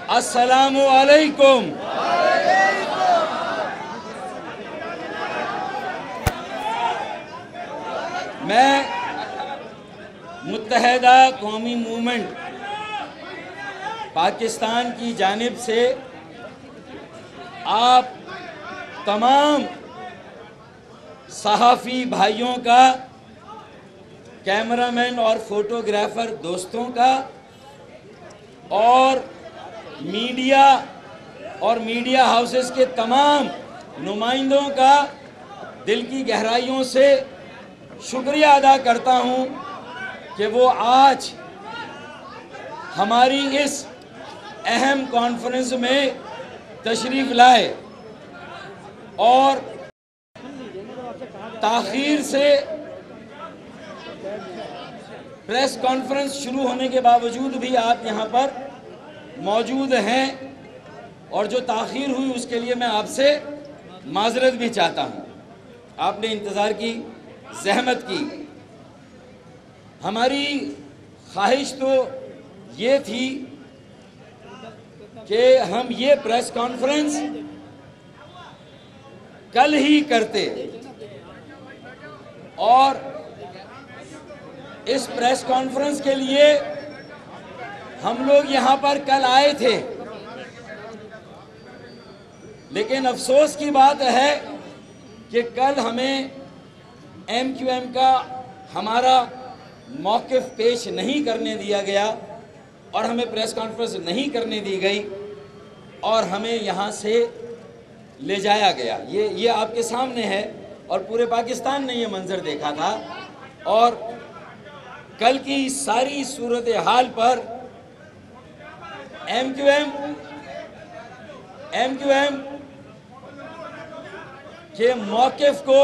السلام علیکم۔ میں متحدہ قومی موومنٹ پاکستان کی جانب سے آپ تمام صحافی بھائیوں کا، کیمرامین اور فوٹوگرافر دوستوں کا اور میڈیا ہاؤسز کے تمام نمائندوں کا دل کی گہرائیوں سے شکریہ ادا کرتا ہوں کہ وہ آج ہماری اس اہم کانفرنس میں تشریف لائے اور تاخیر سے پریس کانفرنس شروع ہونے کے باوجود بھی آپ یہاں پر موجود ہیں، اور جو تاخیر ہوئی اس کے لیے میں آپ سے معذرت بھی چاہتا ہوں۔ آپ نے انتظار کی، زحمت کی۔ ہماری خواہش تو یہ تھی کہ ہم یہ پریس کانفرنس کل ہی کرتے، اور اس پریس کانفرنس کے لیے ہم لوگ یہاں پر کل آئے تھے، لیکن افسوس کی بات ہے کہ کل ہمیں ایم کیو ایم کا ہمارا موقف پیش نہیں کرنے دیا گیا اور ہمیں پریس کانفرنس نہیں کرنے دی گئی اور ہمیں یہاں سے لے جایا گیا۔ یہ آپ کے سامنے ہے اور پورے پاکستان نے یہ منظر دیکھا تھا، اور کل کی ساری صورتحال پر ایم کیو ایم کے موقف کو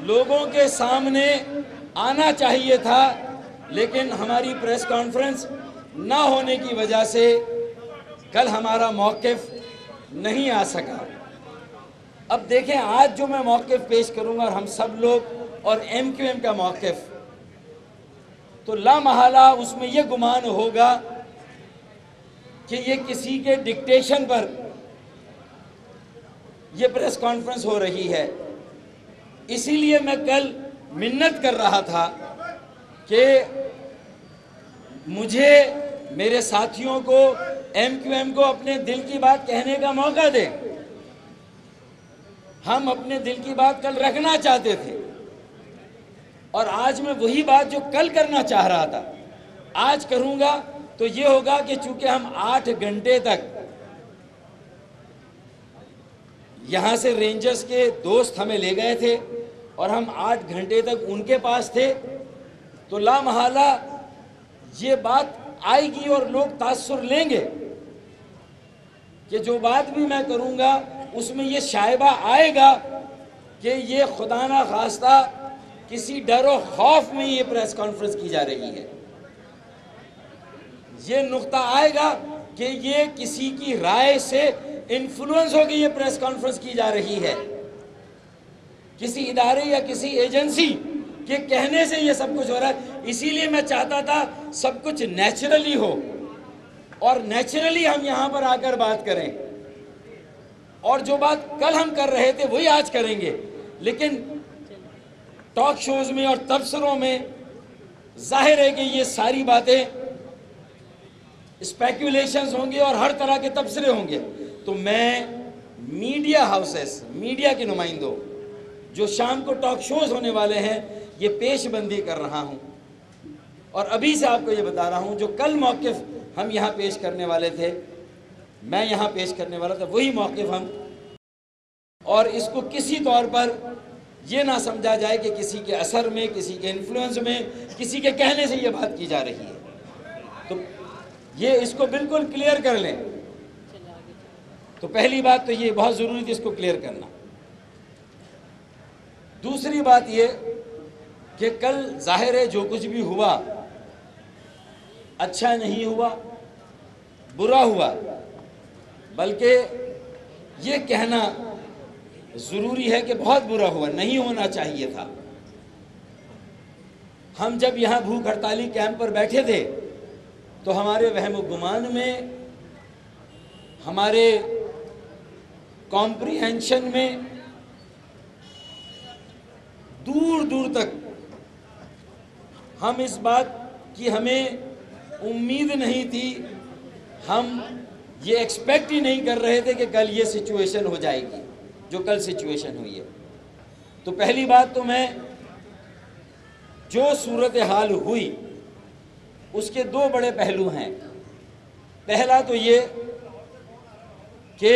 لوگوں کے سامنے آنا چاہیے تھا، لیکن ہماری پریس کانفرنس نہ ہونے کی وجہ سے کل ہمارا موقف نہیں آ سکا۔ اب دیکھیں، آج جو میں موقف پیش کروں گا اور ہم سب لوگ اور ایم کیو ایم کا موقف، تو لا محالہ اس میں یہ گمان ہوگا کہ یہ کسی کے ڈکٹیشن پر یہ پریس کانفرنس ہو رہی ہے۔ اسی لیے میں کل منت کر رہا تھا کہ مجھے، میرے ساتھیوں کو، ایم کیو ایم کو اپنے دل کی بات کہنے کا موقع دیں۔ ہم اپنے دل کی بات کل رکھنا چاہتے تھے، اور آج میں وہی بات جو کل کرنا چاہ رہا تھا آج کروں گا۔ تو یہ ہوگا کہ چونکہ ہم 8 گھنٹے تک یہاں سے رینجرز کے دوست ہمیں لے گئے تھے اور ہم 8 گھنٹے تک ان کے پاس تھے، تو لا محالہ یہ بات آئے گی اور لوگ تاثر لیں گے کہ جو بات بھی میں کروں گا اس میں یہ شائبہ آئے گا کہ یہ خدا نہ خواستہ کسی ڈر و خوف میں یہ پریس کانفرنس کی جا رہی ہے۔ یہ نقطہ آئے گا کہ یہ کسی کی رائے سے انفلوئنس ہو کے یہ پریس کانفرنس کی جا رہی ہے، کسی ادارے یا کسی ایجنسی کے کہنے سے یہ سب کچھ ہو رہا ہے۔ اسی لیے میں چاہتا تھا سب کچھ نیچرلی ہو اور نیچرلی ہم یہاں پر آ کر بات کریں، اور جو بات کل ہم کر رہے تھے وہی آج کریں گے۔ لیکن ٹاک شوز میں اور تبصروں میں ظاہر ہے کہ یہ ساری باتیں اسپیکولیشنز ہوں گے اور ہر طرح کے تبصرے ہوں گے۔ تو میں میڈیا ہاؤسز، میڈیا کے نمائندوں، جو شام کو ٹاک شوز ہونے والے ہیں، یہ پیش بندی کر رہا ہوں، اور ابھی سے آپ کو یہ بتا رہا ہوں جو کل موقف ہم یہاں پیش کرنے والے تھے، میں یہاں پیش کرنے والا تھا، وہی موقف ہم، اور اس کو کسی طور پر یہ نہ سمجھا جائے کہ کسی کے اثر میں، کسی کے انفلوئنس میں، کسی کے کہنے سے یہ بات کی جا رہی ہے۔ تو یہ اس کو بالکل کلیئر کر لیں۔ تو پہلی بات تو یہ بہت ضروری تھی اس کو کلیئر کرنا۔ دوسری بات یہ کہ کل ظاہر ہے جو کچھ بھی ہوا اچھا نہیں ہوا، برا ہوا، بلکہ یہ کہنا ضروری ہے کہ بہت برا ہوا، نہیں ہونا چاہیے تھا۔ ہم جب یہاں بھوک ہڑتالی کیمپ پر بیٹھے تھے تو ہمارے وہم و گمان میں، ہمارے کمپریہنشن میں دور دور تک ہم اس بات کی ہمیں امید نہیں تھی، ہم یہ ایکسپیکٹ ہی نہیں کر رہے تھے کہ کل یہ سچویشن ہو جائے گی جو کل سچویشن ہوئی ہے۔ تو پہلی بات تو میں جو صورتحال ہوئی اس کے دو بڑے پہلو ہیں۔ پہلا تو یہ کہ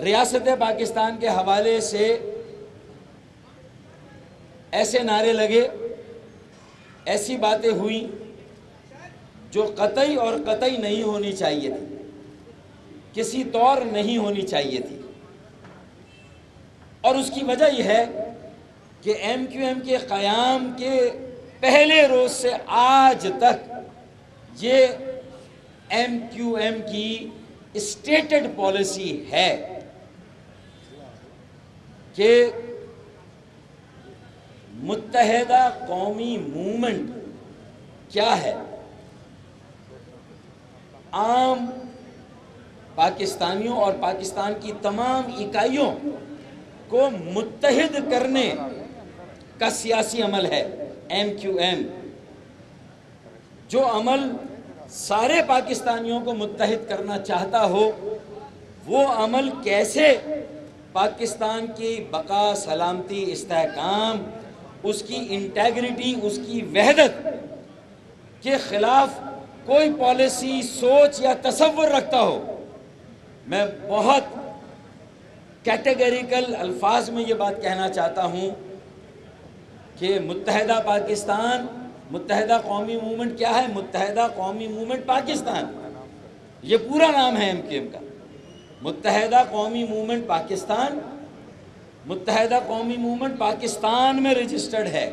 ریاست پاکستان کے حوالے سے ایسے نعرے لگے، ایسی باتیں ہوئیں جو قطعی اور قطعی نہیں ہونی چاہیے تھی، کسی طور نہیں ہونی چاہیے تھی۔ اور اس کی وجہ یہ ہے کہ ایم کیو ایم کے قیام کے پہلے روز سے آج تک یہ ایم کیو ایم کی اسٹیٹڈ پالیسی ہے کہ متحدہ قومی موومنٹ کیا ہے، عام پاکستانیوں اور پاکستان کی تمام اکائیوں کو متحد کرنے کا سیاسی عمل ہے ایم کیو ایم۔ جو عمل سارے پاکستانیوں کو متحد کرنا چاہتا ہو، وہ عمل کیسے پاکستان کی بقا، سلامتی، استحکام، اس کی انٹیگریٹی، اس کی وحدت کے خلاف کوئی پالیسی، سوچ یا تصور رکھتا ہو، میں بہت کیٹیگریکل الفاظ میں یہ بات کہنا چاہتا ہوں کہ متحدہ پاکستان، متحدہ قومی موومنٹ کیا ہے؟ متحدہ قومی موومنٹ پاکستان، یہ پورا نام ہے ایم کیو ایم کا۔ متحدہ قومی موومنٹ پاکستان، متحدہ قومی موومنٹ پاکستان میں رجسٹرڈ ہے،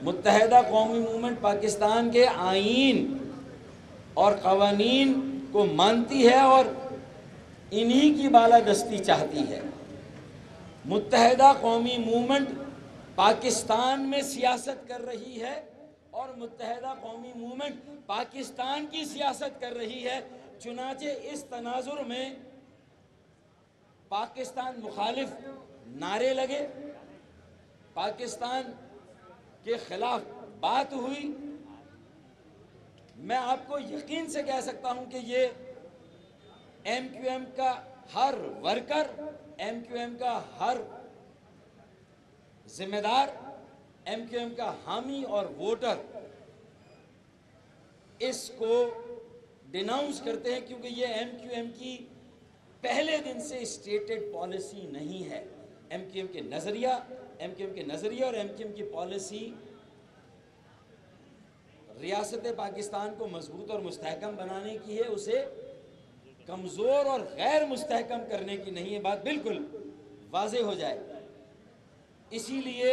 متحدہ قومی موومنٹ پاکستان کے آئین اور قوانین کو مانتی ہے اور انہی کی بالادستی چاہتی ہے۔ متحدہ قومی موومنٹ پاکستان میں سیاست کر رہی ہے اور متحدہ قومی موومنٹ پاکستان کی سیاست کر رہی ہے۔ چنانچہ اس تناظر میں پاکستان مخالف نعرے لگے، پاکستان کے خلاف بات ہوئی۔ میں آپ کو یقین سے کہہ سکتا ہوں کہ یہ ایم کیو ایم کا ہر ورکر، ایم کیو ایم کا ہر ذمہ دار، ایم کیو ایم کا حامی اور ووٹر اس کو ڈیناؤنس کرتے ہیں، کیونکہ یہ ایم کیو ایم کی پہلے دن سے اسٹیٹڈ پالیسی نہیں ہے۔ ایم کیو ایم کے نظریہ اور ایم کیو ایم کی پالیسی ریاست پاکستان کو مضبوط اور مستحکم بنانے کی ہے، اسے کمزور اور غیر مستحکم کرنے کی نہیں ہے۔ بات بالکل واضح ہو جائے۔ اسی لیے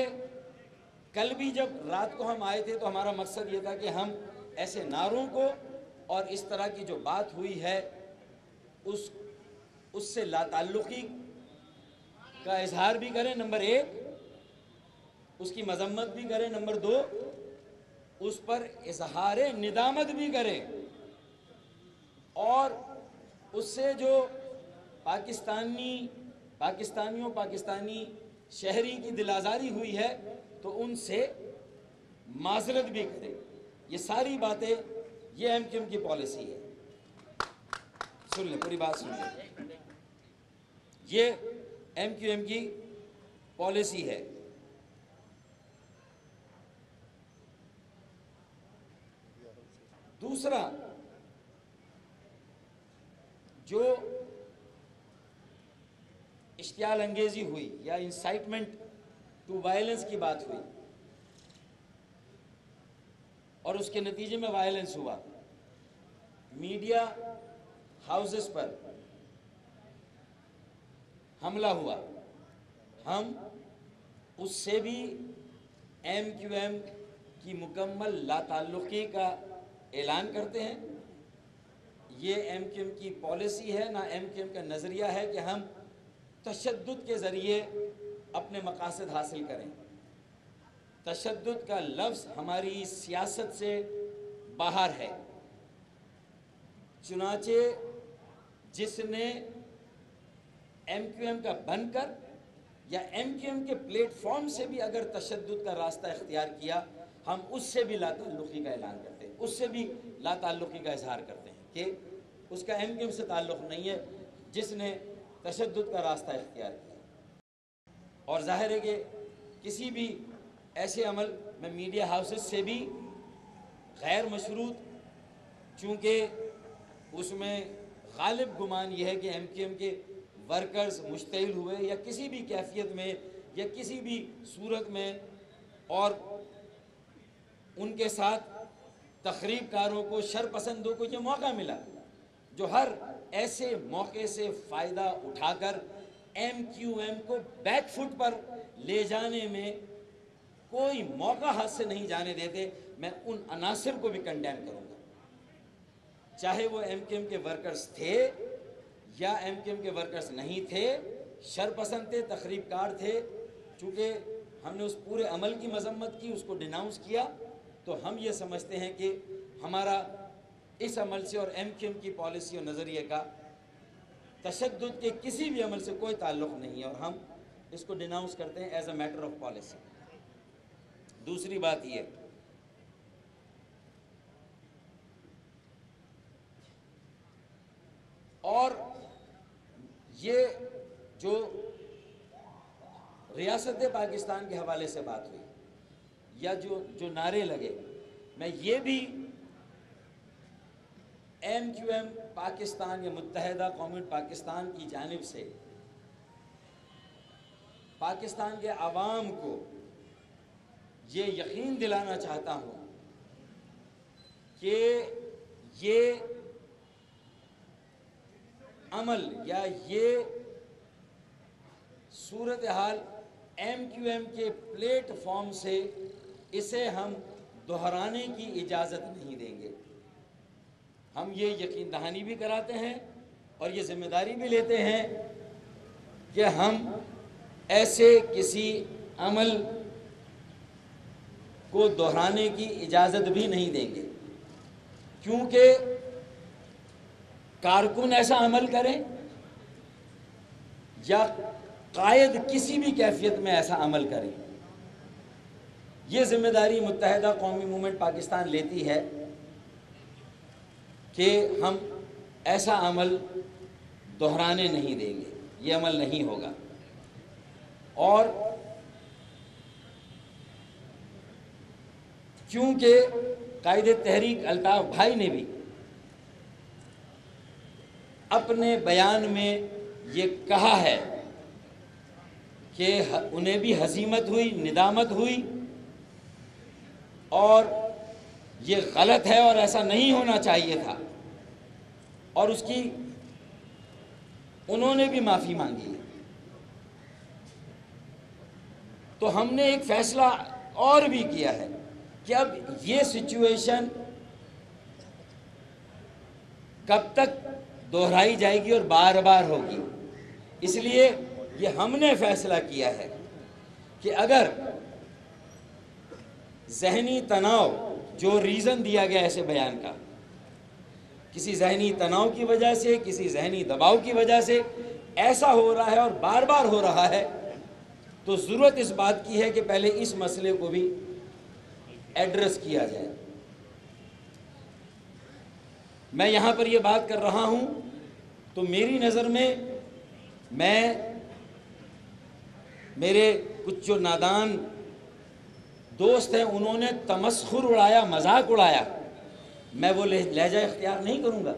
کل بھی جب رات کو ہم آئے تھے تو ہمارا مقصد یہ تھا کہ ہم ایسے نعروں کو اور اس طرح کی جو بات ہوئی ہے اس سے لا تعلقی کا اظہار بھی کریں، نمبر ایک، اس کی مذمت بھی کریں، نمبر دو، اس پر اظہار ندامت بھی کریں، اور اس سے جو پاکستانی شہری کی دل آزاری ہوئی ہے تو ان سے معذرت بھی کریں۔ یہ ساری باتیں یہ ایم کیو ایم کی پالیسی ہے۔ سن لیں، پوری بات سن لیں، یہ ایم کیو ایم کی پالیسی ہے۔ دوسرا، جو اشتعال انگیزی ہوئی یا انسائٹمنٹ ٹو وائلنس کی بات ہوئی اور اس کے نتیجے میں وائلنس ہوا، میڈیا ہاؤسز پر حملہ ہوا، ہم اس سے بھی ایم کیو ایم کی مکمل لا تعلقی کا اعلان کرتے ہیں۔ یہ ایم کیو ایم کی پالیسی ہے، نہ ایم کیو ایم کا نظریہ ہے کہ ہم تشدد کے ذریعے اپنے مقاصد حاصل کریں۔ تشدد کا لفظ ہماری سیاست سے باہر ہے، چنانچہ جس نے ایم کیو ایم کا بن کر یا ایم کیو ایم کے پلیٹ فارم سے بھی اگر تشدد کا راستہ اختیار کیا، ہم اس سے بھی لا تعلقی کا اعلان کرتے ہیں، اس سے بھی لا تعلقی کا اظہار کرتے ہیں کہ اس کا ایم کیو ایم سے تعلق نہیں ہے جس نے تشدد کا راستہ اختیار کیا۔ اور ظاہر ہے کہ کسی بھی ایسے عمل میں میڈیا ہاؤسز سے بھی غیر مشروط، چونکہ اس میں غالب گمان یہ ہے کہ ایم کیو ایم کے ورکرز مشتعل ہوئے یا کسی بھی کیفیت میں یا کسی بھی صورت میں، اور ان کے ساتھ تخریب کاروں کو، شر پسندوں کو یہ موقع ملا جو ہر ایسے موقع سے فائدہ اٹھا کر ایم کیو ایم کو بیک فٹ پر لے جانے میں کوئی موقع ہاتھ سے نہیں جانے دیتے۔ میں ان عناصر کو بھی کنڈیم کروں گا، چاہے وہ ایم کیو ایم کے ورکرز تھے یا ایم کیو ایم کے ورکرز نہیں تھے، شر پسند تھے، تخریب کار تھے۔ چونکہ ہم نے اس پورے عمل کی مذمت کی، اس کو ڈیناؤنس کیا، تو ہم یہ سمجھتے ہیں کہ ہمارا اس عمل سے اور ایم کیو ایم کی پالیسی اور نظریے کا تشدد کے کسی بھی عمل سے کوئی تعلق نہیں ہے، اور ہم اس کو ڈیناؤنس کرتے ہیں as a matter of policy. دوسری بات یہ، اور یہ جو ریاست پاکستان کے حوالے سے بات ہوئی یا جو نعرے لگے، میں یہ بھی ایم کیو ایم پاکستان یا متحدہ قومی پاکستان کی جانب سے پاکستان کے عوام کو یہ یقین دلانا چاہتا ہوں کہ یہ عمل یا یہ صورتحال ایم کیو ایم کے پلیٹ فارم سے اسے ہم دہرانے کی اجازت نہیں دیں گے۔ ہم یہ یقین دہانی بھی کراتے ہیں اور یہ ذمہ داری بھی لیتے ہیں کہ ہم ایسے کسی عمل کو دہرانے کی اجازت بھی نہیں دیں گے، کیونکہ کارکن ایسا عمل کریں یا قائد کسی بھی کیفیت میں ایسا عمل کریں، یہ ذمہ داری متحدہ قومی موومنٹ پاکستان لیتی ہے کہ ہم ایسا عمل دہرانے نہیں دیں گے، یہ عمل نہیں ہوگا۔ اور کیونکہ قائد تحریک الطاف بھائی نے بھی اپنے بیان میں یہ کہا ہے کہ انہیں بھی ہزیمت ہوئی، ندامت ہوئی، اور یہ غلط ہے اور ایسا نہیں ہونا چاہیے تھا، اور اس کی انہوں نے بھی معافی مانگی ہے۔ تو ہم نے ایک فیصلہ اور بھی کیا ہے کہ اب یہ سچویشن کب تک دہرائی جائے گی اور بار بار ہوگی، اس لیے یہ ہم نے فیصلہ کیا ہے کہ اگر ذہنی تناؤ، جو ریزن دیا گیا ایسے بیان کا، کسی ذہنی تناؤ کی وجہ سے، کسی ذہنی دباؤ کی وجہ سے ایسا ہو رہا ہے اور بار بار ہو رہا ہے، تو ضرورت اس بات کی ہے کہ پہلے اس مسئلے کو بھی ایڈریس کیا جائے۔ میں یہاں پر یہ بات کر رہا ہوں تو میری نظر میں میرے کچھ جو نادان دوست ہیں انہوں نے تمسخر اڑایا، مذاق اڑایا، میں وہ لہجہ اختیار نہیں کروں گا۔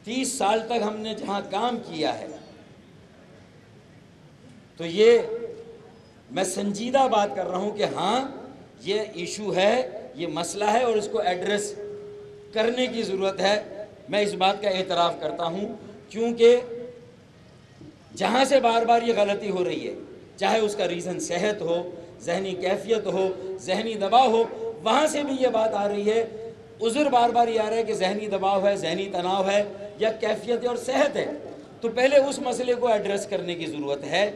30 سال تک ہم نے جہاں کام کیا ہے، تو یہ میں سنجیدہ بات کر رہا ہوں کہ ہاں یہ ایشو ہے، یہ مسئلہ ہے اور اس کو ایڈریس کرنے کی ضرورت ہے۔ میں اس بات کا اعتراف کرتا ہوں، کیونکہ جہاں سے بار بار یہ غلطی ہو رہی ہے، چاہے اس کا ریزن صحت ہو، ذہنی کیفیت ہو، ذہنی دباؤ ہو، وہاں سے بھی یہ بات آ رہی ہے، عذر بار بار یہ آ رہا ہے کہ ذہنی دباؤ ہے، ذہنی تناؤ ہے یا کیفیت اور صحت ہے، تو پہلے اس مسئلے کو ایڈریس کرنے کی ضرورت ہے۔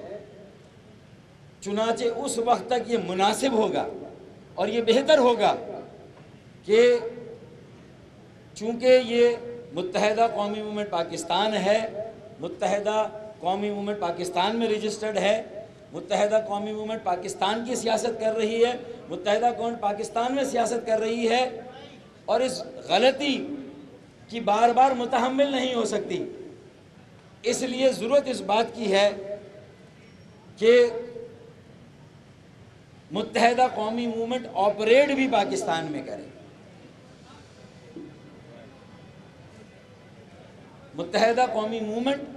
چنانچہ اس وقت تک یہ مناسب ہوگا اور یہ بہتر ہوگا کہ چونکہ یہ متحدہ قومی موومنٹ پاکستان ہے، متحدہ قومی موومنٹ پاکستان میں رجسٹرڈ ہے، متحدہ قومی موومنٹ پاکستان کی سیاست کر رہی ہے، متحدہ قومی پاکستان میں سیاست کر رہی ہے، اور اس غلطی کی بار بار متحمل نہیں ہو سکتی۔ اس لیے ضرورت اس بات کی ہے کہ متحدہ قومی موومنٹ آپریٹ بھی پاکستان میں کرے، متحدہ قومی موومنٹ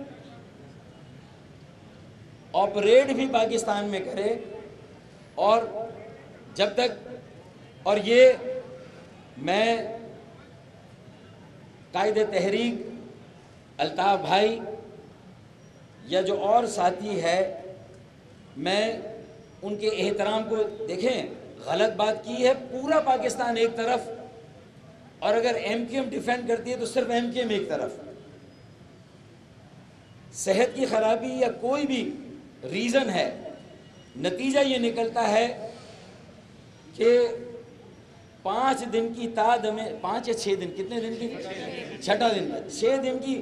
آپریٹ بھی پاکستان میں کرے، اور جب تک، اور یہ میں قائد تحریک الطاف بھائی یا جو اور ساتھی ہے، میں ان کے احترام کو، دیکھیں غلط بات کی ہے پورا پاکستان ایک طرف، اور اگر ایم کیو ایم ڈیفینڈ کرتی ہے تو صرف ایم کیو ایم ایک طرف۔ صحت کی خرابی یا کوئی بھی ریزن ہے، نتیجہ یہ نکلتا ہے کہ 5 دن کی میں 5 یا 6 دن، کتنے دن کی، 6 دن، 6 دن کی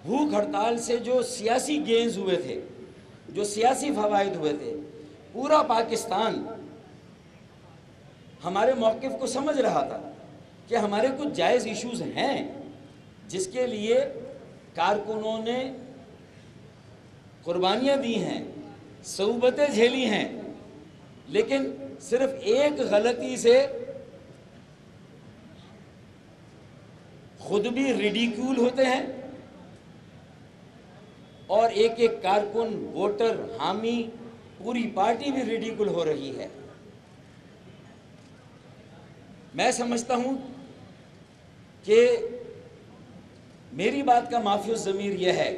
بھوک ہڑتال سے جو سیاسی گینز ہوئے تھے، جو سیاسی فوائد ہوئے تھے، پورا پاکستان ہمارے موقف کو سمجھ رہا تھا کہ ہمارے کچھ جائز ایشوز ہیں جس کے لیے کارکنوں نے قربانیاں دی ہیں، صعوبتیں جھیلی ہیں، لیکن صرف ایک غلطی سے خود بھی ریڈیکیول ہوتے ہیں اور ایک ایک کارکن، ووٹر، حامی، پوری پارٹی بھی ریڈیکیول ہو رہی ہے۔ میں سمجھتا ہوں کہ میری بات کا معافی الضمیر یہ ہے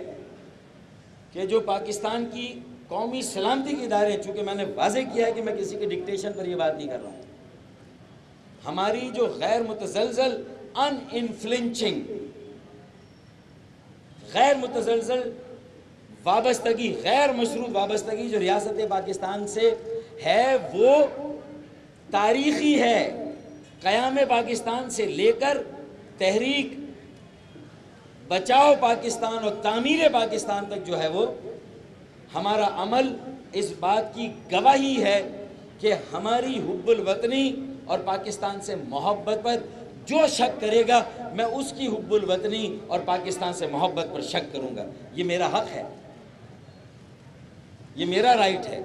کہ جو پاکستان کی قومی سلامتی کے ادارے، چونکہ میں نے واضح کیا ہے کہ میں کسی کے ڈکٹیشن پر یہ بات نہیں کر رہا ہوں، ہماری جو غیر متزلزل انفلنچنگ، غیر متزلزل وابستگی، غیر مشروط وابستگی جو ریاست پاکستان سے ہے، وہ تاریخی ہے۔ قیام پاکستان سے لے کر تحریک بچاؤ پاکستان اور تعمیر پاکستان تک جو ہے وہ ہمارا عمل اس بات کی گواہی ہے کہ ہماری حب الوطنی اور پاکستان سے محبت پر جو شک کرے گا، میں اس کی حب الوطنی اور پاکستان سے محبت پر شک کروں گا۔ یہ میرا حق ہے، یہ میرا رائٹ ہے،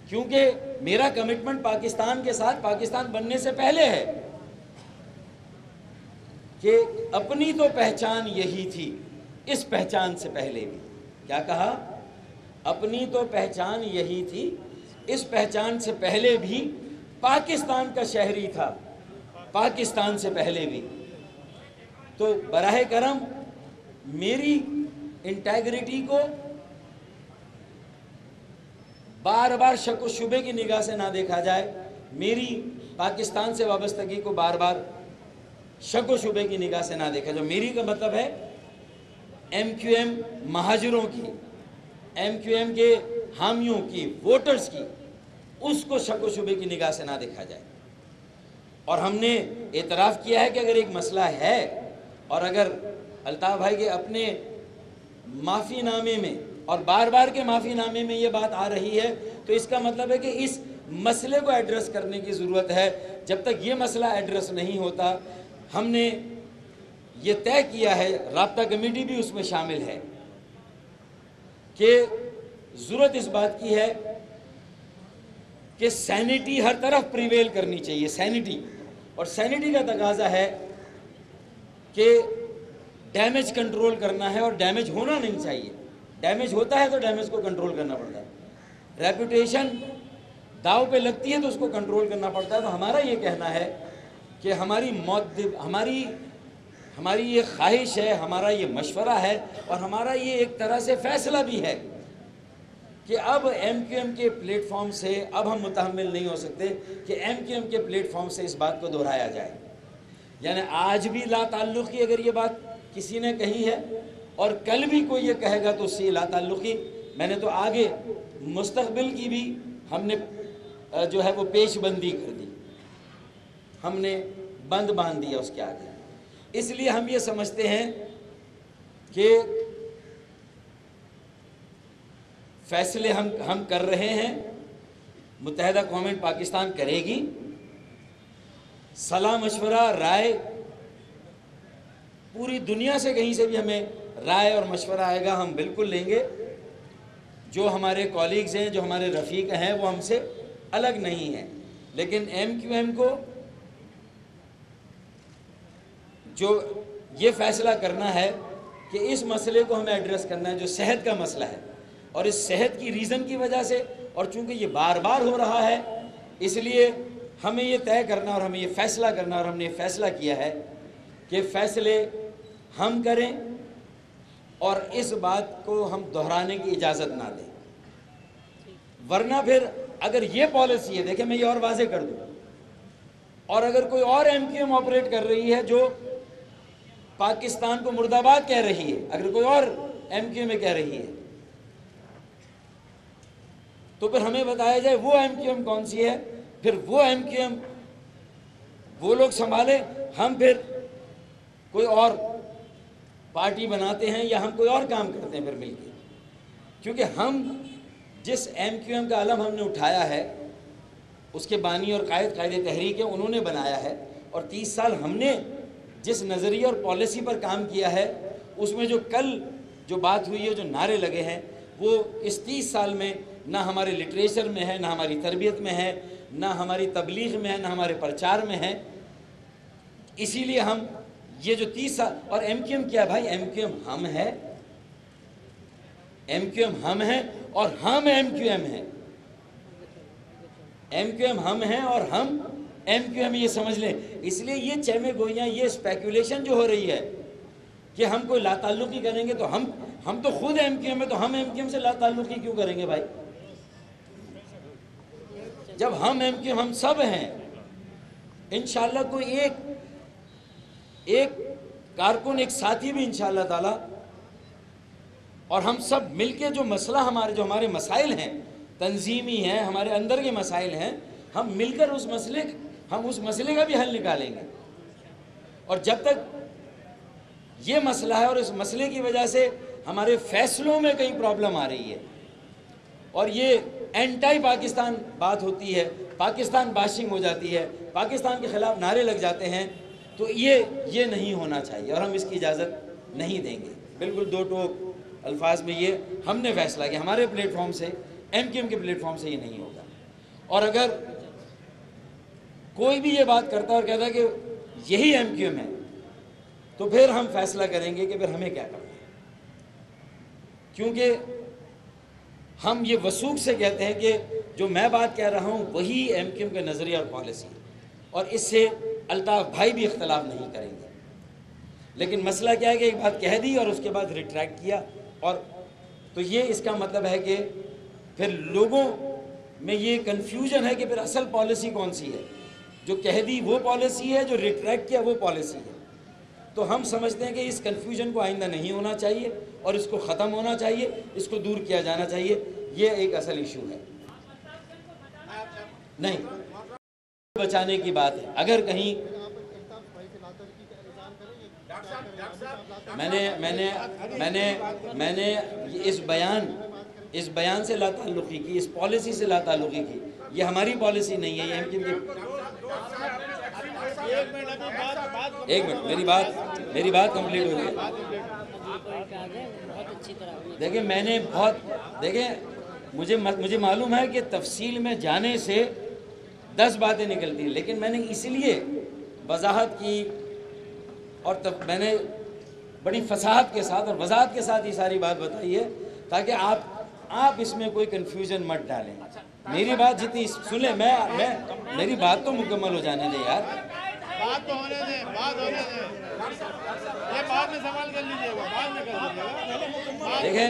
کیونکہ میرا کمٹمنٹ پاکستان کے ساتھ پاکستان بننے سے پہلے ہے کہ اپنی تو پہچان یہی تھی، اس پہچان سے پہلے بھی کیا کہا؟ اپنی تو پہچان یہی تھی، اس پہچان سے پہلے بھی پاکستان کا شہری تھا، پاکستان سے پہلے بھی۔ تو براہ کرم میری انٹیگریٹی کو بار بار شک و شبے کی نگاہ سے نہ دیکھا جائے، میری پاکستان سے وابستگی کو بار بار شک و شبے کی نگاہ سے نہ دیکھا جائے۔ میری کا مطلب ہے ایم کیو ایم مہاجروں کی، ایم کیو ایم کے حامیوں کی، ووٹرز کی، اس کو شک و شبے کی نگاہ سے نہ دیکھا جائے۔ اور ہم نے اعتراف کیا ہے کہ اگر ایک مسئلہ ہے، اور اگر الطاف بھائی کے اپنے معافی نامے میں اور بار بار کے معافی نامے میں یہ بات آ رہی ہے، تو اس کا مطلب ہے کہ اس مسئلے کو ایڈریس کرنے کی ضرورت ہے۔ جب تک یہ مسئلہ ایڈریس نہیں ہوتا، ہم نے یہ طے کیا ہے، رابطہ کمیٹی بھی اس میں شامل ہے، کہ ضرورت اس بات کی ہے کہ سینیٹی ہر طرف پریویل کرنی چاہیے، سینیٹی، اور سینیٹی کا تقاضا ہے کہ ڈیمیج کنٹرول کرنا ہے، اور ڈیمیج ہونا نہیں چاہیے۔ ڈیمیج ہوتا ہے تو ڈیمیج کو کنٹرول کرنا پڑتا ہے، ریپوٹیشن داؤ پہ لگتی ہے تو اس کو کنٹرول کرنا پڑتا ہے۔ تو ہمارا یہ کہنا ہے کہ ہماری یہ خواہش ہے، ہمارا یہ مشورہ ہے، اور ہمارا یہ ایک طرح سے فیصلہ بھی ہے کہ اب ایم کیو ایم کے پلیٹ فارم سے اب ہم متحمل نہیں ہو سکتے کہ ایم کیو ایم کے پلیٹ فارم سے اس بات کو دہرایا جائے۔ یعنی آج بھی لا تعلقی اگر یہ بات کسی نے کہی ہے، اور کل بھی کوئی یہ کہے گا تو اس سے لا تعلقی، میں نے تو آگے مستقبل کی بھی ہم نے جو ہے وہ پیش بندی کر دی، ہم نے بند باندھ دیا اس کے آگے۔ اس لیے ہم یہ سمجھتے ہیں کہ فیصلے ہم کر رہے ہیں، متحدہ قومیں پاکستان کرے گی، صلاح مشورہ رائے پوری دنیا سے کہیں سے بھی ہمیں رائے اور مشورہ آئے گا، ہم بالکل لیں گے۔ جو ہمارے کولیگز ہیں، جو ہمارے رفیق ہیں، وہ ہم سے الگ نہیں ہیں، لیکن ایم کیو ایم کو جو یہ فیصلہ کرنا ہے کہ اس مسئلے کو ہمیں ایڈریس کرنا ہے جو صحت کا مسئلہ ہے، اور اس صحت کی ریزن کی وجہ سے، اور چونکہ یہ بار بار ہو رہا ہے، اس لیے ہمیں یہ طے کرنا اور ہمیں یہ فیصلہ کرنا، اور ہم نے یہ فیصلہ کیا ہے کہ فیصلے ہم کریں اور اس بات کو ہم دہرانے کی اجازت نہ دیں، ورنہ پھر اگر یہ پالیسی ہے، دیکھیں میں یہ اور واضح کر دوں، اور اگر کوئی اور ایم کیو ایم آپریٹ کر رہی ہے جو پاکستان کو مرد آباد کہہ رہی ہے، اگر کوئی اور ایم کیو ایم کہہ رہی ہے، تو پھر ہمیں بتایا جائے وہ ایم کیو ایم کون سی ہے، پھر وہ ایم کیو ایم وہ لوگ سنبھالیں، ہم پھر کوئی اور پارٹی بناتے ہیں یا ہم کوئی اور کام کرتے ہیں پھر مل کے، کیونکہ ہم جس ایم کیو ایم کا علم ہم نے اٹھایا ہے اس کے بانی اور قائد تحریک ہے، انہوں نے بنایا ہے، اور 30 سال ہم نے جس نظریے اور پالیسی پر کام کیا ہے، اس میں جو کل جو بات ہوئی ہے، جو نعرے لگے ہیں، وہ اس 30 سال میں نہ ہمارے لٹریچر میں ہے، نہ ہماری تربیت میں ہے، نہ ہماری تبلیغ میں ہے، نہ ہمارے پرچار میں ہے۔ اسی لیے ہم یہ جو 30 سال، اور ایم کیو ایم کیا بھائی، ایم کیو ایم ہم ہے، ایم کیو ایم ہم ہیں اور ہم ایم کیو ایم ہیں، ایم کیو ایم ہم ہیں اور ہم ایم کیو ایم، یہ سمجھ لیں۔ اس لیے یہ چہمے گوئیاں، یہ اسپیکولیشن جو ہو رہی ہے کہ ہم کوئی لا تعلقی کریں گے، تو ہم تو خود ایم کیو ایم ہے، تو ہم ایم کیو ایم سے لا تعلقی کیوں کریں گے بھائی؟ جب ہم ایم کیو ایم ہم سب ہیں، انشاءاللہ کوئی ایک کارکن، ایک ساتھی بھی انشاءاللہ تعالی، اور ہم سب مل کے جو مسئلہ جو ہمارے مسائل ہیں، تنظیمی ہیں، ہمارے اندر کے مسائل ہیں، ہم مل کر اس مسئلے کا بھی حل نکالیں گے۔ اور جب تک یہ مسئلہ ہے اور اس مسئلے کی وجہ سے ہمارے فیصلوں میں کئی پرابلم آ رہی ہے اور یہ اینٹائی پاکستان بات ہوتی ہے، پاکستان باشنگ ہو جاتی ہے، پاکستان کے خلاف نعرے لگ جاتے ہیں، تو یہ نہیں ہونا چاہیے، اور ہم اس کی اجازت نہیں دیں گے۔ بالکل دو ٹوک الفاظ میں یہ ہم نے فیصلہ کیا، ہمارے پلیٹ فارم سے، ایم کیو ایم کے پلیٹ فارم سے یہ نہیں ہوگا۔ اور اگر کوئی بھی یہ بات کرتا اور کہتا ہے کہ یہی ایم کیو ایم ہے، تو پھر ہم فیصلہ کریں گے کہ پھر ہمیں کیا کرنا ہے، کیونکہ ہم یہ وثوق سے کہتے ہیں کہ جو میں بات کہہ رہا ہوں وہی ایم کیو ایم کا نظریہ اور پالیسی ہے، اور اس سے الطاف بھائی بھی اختلاف نہیں کریں گے۔ لیکن مسئلہ کیا ہے کہ ایک بات کہہ دی اور اس کے بعد ریٹریکٹ کیا، اور تو یہ اس کا مطلب ہے کہ پھر لوگوں میں یہ کنفیوژن ہے کہ پھر اصل پالیسی کون سی ہے، جو کہہ دی وہ پالیسی ہے، جو ریٹریکٹ کیا وہ پالیسی ہے۔ تو ہم سمجھتے ہیں کہ اس کنفیوژن کو آئندہ نہیں ہونا چاہیے اور اس کو ختم ہونا چاہیے، اس کو دور کیا جانا چاہیے، یہ ایک اصل ایشو ہے۔ نہیں، بچانے کی بات ہے، اگر کہیں میں نے اس بیان سے لا تعلقی کی، اس پالیسی سے لا تعلقی کی، یہ ہماری پالیسی نہیں ہے، یہ ایک منٹ میری بات کمپلیٹ ہو گئی۔ دیکھیں مجھے معلوم ہے کہ تفصیل میں جانے سے 10 باتیں نکلتی ہیں، لیکن میں نے اس لیے وضاحت کی اور میں نے بڑی فصاحت کے ساتھ اور وضاحت کے ساتھ یہ ساری بات بتائی ہے تاکہ آپ اس میں کوئی کنفیوژن مت ڈالیں۔ میری بات جتنی سن لیں، میری بات تو مکمل ہو جانے دیں یار، بات تو ہونے دیں، یہ بعد میں سوال کر لیجئے گا، بعد میں کر لیجئے گا۔ دیکھیں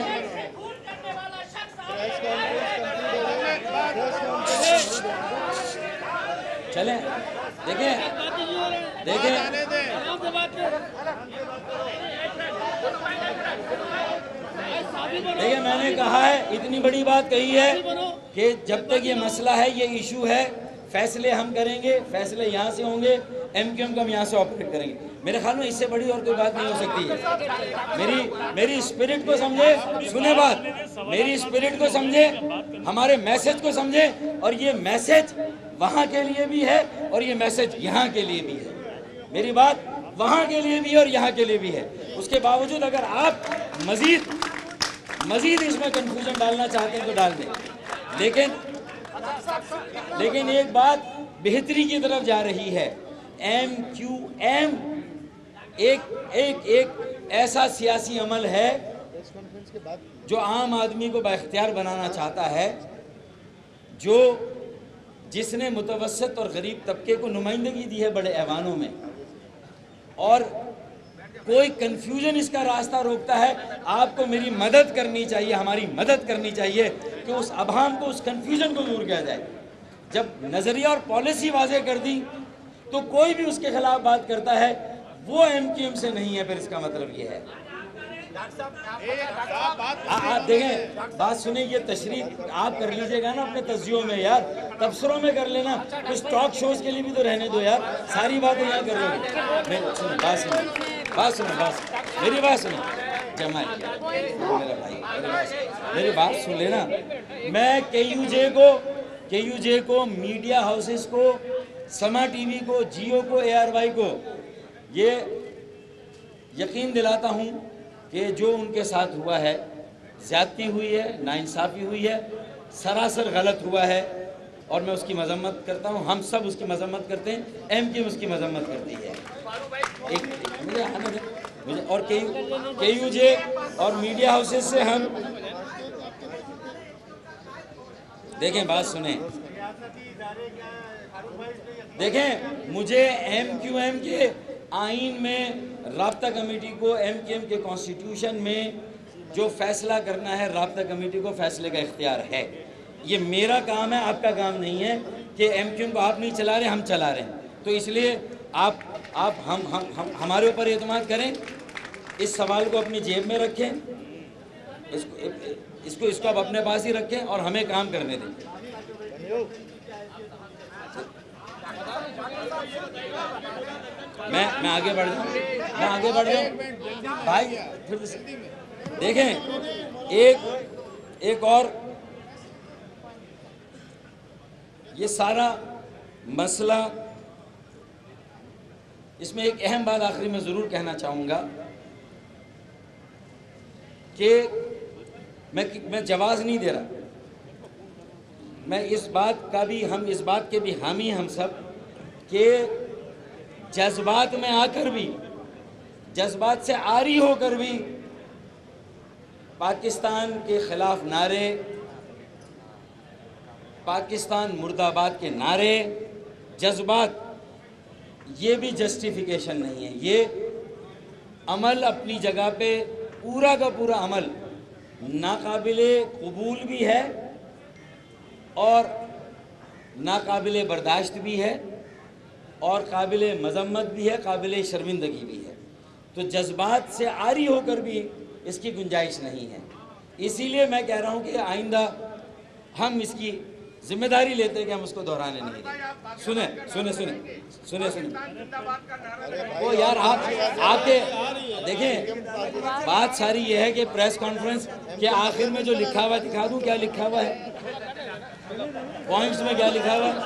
چلیں، دیکھیں میں نے کہا ہے اتنی بڑی بات کہی ہے کہ جب تک یہ مسئلہ ہے، یہ ایشو ہے، فیصلے ہم کریں گے، فیصلے یہاں سے ہوں گے، ایم کیو ایم کو ہم یہاں سے آپریٹ کریں گے۔ میرے خیال میں اس سے بڑی اور کوئی بات نہیں ہو سکتی ہے۔ میری اسپرٹ کو سمجھے، سنیں بات، میری اسپرٹ کو سمجھے، ہمارے میسج کو سمجھے، اور یہ میسج وہاں کے لیے بھی ہے اور یہ میسج یہاں کے لیے بھی ہے۔ میری بات وہاں کے لیے بھی اور یہاں کے لیے بھی ہے۔ اس کے باوجود اگر آپ مزید اس میں کنفیوژن ڈالنا چاہتے ہیں تو ڈال دیں، لیکن ایک بات بہتری کی طرف جا رہی ہے۔ ایم کیو ایم ایک ایسا سیاسی عمل ہے جو عام آدمی کو بااختیار بنانا چاہتا ہے، جس نے متوسط اور غریب طبقے کو نمائندگی دی ہے بڑے ایوانوں میں، اور کوئی کنفیوژن اس کا راستہ روکتا ہے۔ آپ کو میری مدد کرنی چاہیے، ہماری مدد کرنی چاہیے کہ اس ابہام کو، اس کنفیوژن کو دور کیا جائے۔ جب نظریہ اور پالیسی واضح کر دی تو کوئی بھی اس کے خلاف بات کرتا ہے وہ ایم کیو ایم سے نہیں ہے، پھر اس کا مطلب یہ ہے۔ آپ دیکھیں، بات سنیں، یہ تشریح آپ کر لیجئے گا نا اپنے تجزیوں میں یار، تبصروں میں کر لینا، کچھ ٹاک شوز کے لیے بھی تو رہنے دو یار، ساری باتیں یہاں کر رہے ہو۔ بات سنیں، میری بات سنیں جمال، میرا بھائی میری بات سن لینا۔ میں کے یو جے کو، میڈیا ہاؤسز کو، سما ٹی وی کو، جیو کو، اے آر وائی کو یہ یقین دلاتا ہوں کہ جو ان کے ساتھ ہوا ہے، زیادتی ہوئی ہے، ناانصافی ہوئی ہے، سراسر غلط ہوا ہے، اور میں اس کی مذمت کرتا ہوں، ہم سب اس کی مذمت کرتے ہیں، ایم کیو اس کی مذمت کرتی ہے۔ اور کے یو جے اور میڈیا ہاؤسز سے ہم دیکھیں، بات سنیں، دیکھیں، مجھے ایم کیو ایم کے آئین میں، رابطہ کمیٹی کو، ایم کیو ایم کے کانسٹیٹیوشن میں جو فیصلہ کرنا ہے، رابطہ کمیٹی کو فیصلے کا اختیار ہے۔ یہ میرا کام ہے، آپ کا کام نہیں ہے کہ ایم کیو ایم کو آپ نہیں چلا رہے، ہم چلا رہے ہیں۔ تو اس لیے آپ ہمارے اوپر اعتماد کریں، اس سوال کو اپنی جیب میں رکھیں، اس کو آپ اپنے پاس ہی رکھیں اور ہمیں کام کرنے دیں۔ میں آگے بڑھ جاؤں بھائی، دیکھیں، ایک اور یہ سارا مسئلہ، اس میں ایک اہم بات آخری میں ضرور کہنا چاہوں گا کہ میں جواز نہیں دے رہا، میں اس بات کے بھی حامی ہم سب کہ جذبات میں آ کر بھی، جذبات سے عاری ہو کر بھی پاکستان کے خلاف نعرے، پاکستان مرد آباد کے نعرے، جذبات، یہ بھی جسٹیفیکیشن نہیں ہے۔ یہ عمل اپنی جگہ پہ، پورا کا پورا عمل ناقابل قبول بھی ہے اور ناقابل برداشت بھی ہے اور قابل مذمت بھی ہے، قابل شرمندگی بھی ہے۔ تو جذبات سے عاری ہو کر بھی اس کی گنجائش نہیں ہے۔ اسی لیے میں کہہ رہا ہوں کہ آئندہ ہم اس کی ذمہ داری لیتے ہیں کہ ہم اس کو دہرانے نہیں دیں۔ سنیں وہ یار، آپ کے دیکھیں، بات ساری یہ ہے کہ پریس کانفرنس کے آخر میں جو لکھا ہوا ہے، دکھا دوں کیا لکھا ہوا ہے، پوائنٹس میں کیا لکھا ہوا ہے۔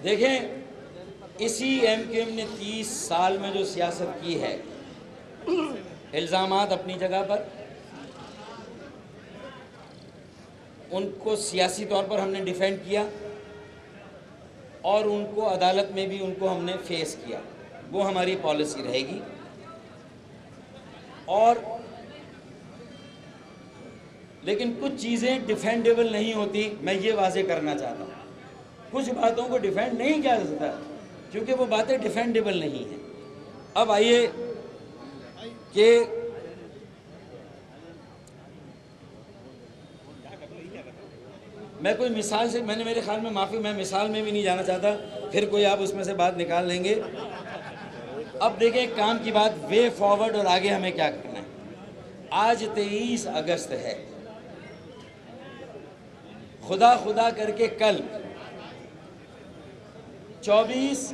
دیکھیں، اسی ایم کیو ایم نے 30 سال میں جو سیاست کی ہے، الزامات اپنی جگہ پر، ان کو سیاسی طور پر ہم نے ڈیفینڈ کیا اور ان کو عدالت میں بھی ان کو ہم نے فیس کیا، وہ ہماری پالیسی رہے گی۔ اور لیکن کچھ چیزیں ڈیفینڈیبل نہیں ہوتی، میں یہ واضح کرنا چاہتا ہوں، کچھ باتوں کو ڈیفینڈ نہیں کیا جا سکتا کیونکہ وہ باتیں ڈیفینڈیبل نہیں ہیں۔ اب آئیے کہ میں کوئی مثال سے میرے خیال میں معافی، میں مثال میں بھی نہیں جانا چاہتا، پھر کوئی آپ اس میں سے بات نکال لیں گے۔ اب دیکھیں کام کی بات، وے فارورڈ اور آگے ہمیں کیا کرنا ہے۔ آج 23 اگست ہے، خدا کر کے کل 24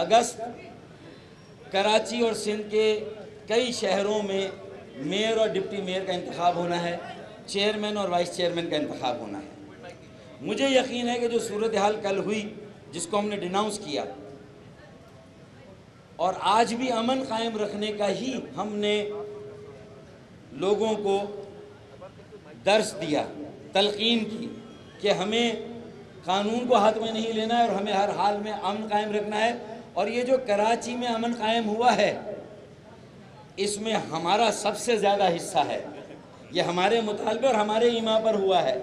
اگست کراچی اور سندھ کے کئی شہروں میں میئر اور ڈپٹی میئر کا انتخاب ہونا ہے، چیئرمین اور وائس چیئرمین کا انتخاب ہونا ہے۔ مجھے یقین ہے کہ جو صورتحال کل ہوئی، جس کو ہم نے ڈیناؤنس کیا، اور آج بھی امن قائم رکھنے کا ہی ہم نے لوگوں کو درس دیا، تلقین کی کہ ہمیں قانون کو ہاتھ میں نہیں لینا ہے اور ہمیں ہر حال میں امن قائم رکھنا ہے۔ اور یہ جو کراچی میں امن قائم ہوا ہے، اس میں ہمارا سب سے زیادہ حصہ ہے۔ یہ ہمارے مطالبے اور ہمارے ایما پر ہوا ہے۔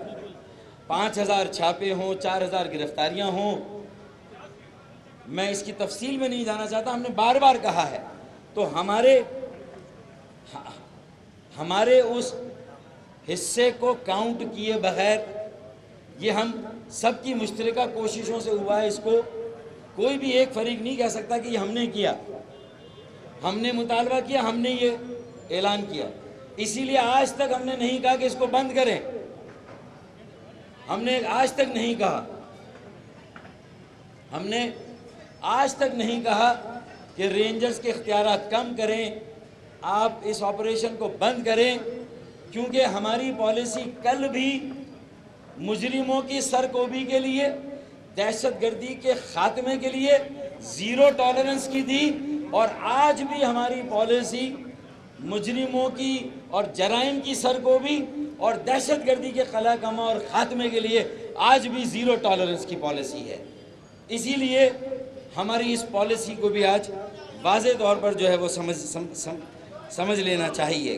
5000 چھاپے ہوں، 4000 گرفتاریاں ہوں، میں اس کی تفصیل میں نہیں جانا چاہتا، ہم نے بار بار کہا ہے۔ تو ہمارے اس حصے کو کاؤنٹ کیے بغیر یہ ہم سب کی مشترکہ کوششوں سے ہوا ہے۔ اس کو کوئی بھی ایک فریق نہیں کہہ سکتا کہ یہ ہم نے کیا، ہم نے مطالبہ کیا، ہم نے یہ اعلان کیا۔ اسی لیے آج تک ہم نے نہیں کہا کہ اس کو بند کریں، ہم نے آج تک نہیں کہا، ہم نے آج تک نہیں کہا کہ رینجرز کے اختیارات کم کریں، آپ اس آپریشن کو بند کریں، کیونکہ ہماری پالیسی کل بھی مجرموں کی سرکوبی کے لیے، دہشت گردی کے خاتمے کے لیے 0 ٹالرنس کی تھی، اور آج بھی ہماری پالیسی مجرموں کی اور جرائم کی سرکوبی اور دہشت گردی کے خلا کما اور خاتمے کے لیے آج بھی 0 ٹالرنس کی پالیسی ہے۔ اسی لیے ہماری اس پالیسی کو بھی آج واضح طور پر جو ہے وہ سمجھ لینا چاہیے۔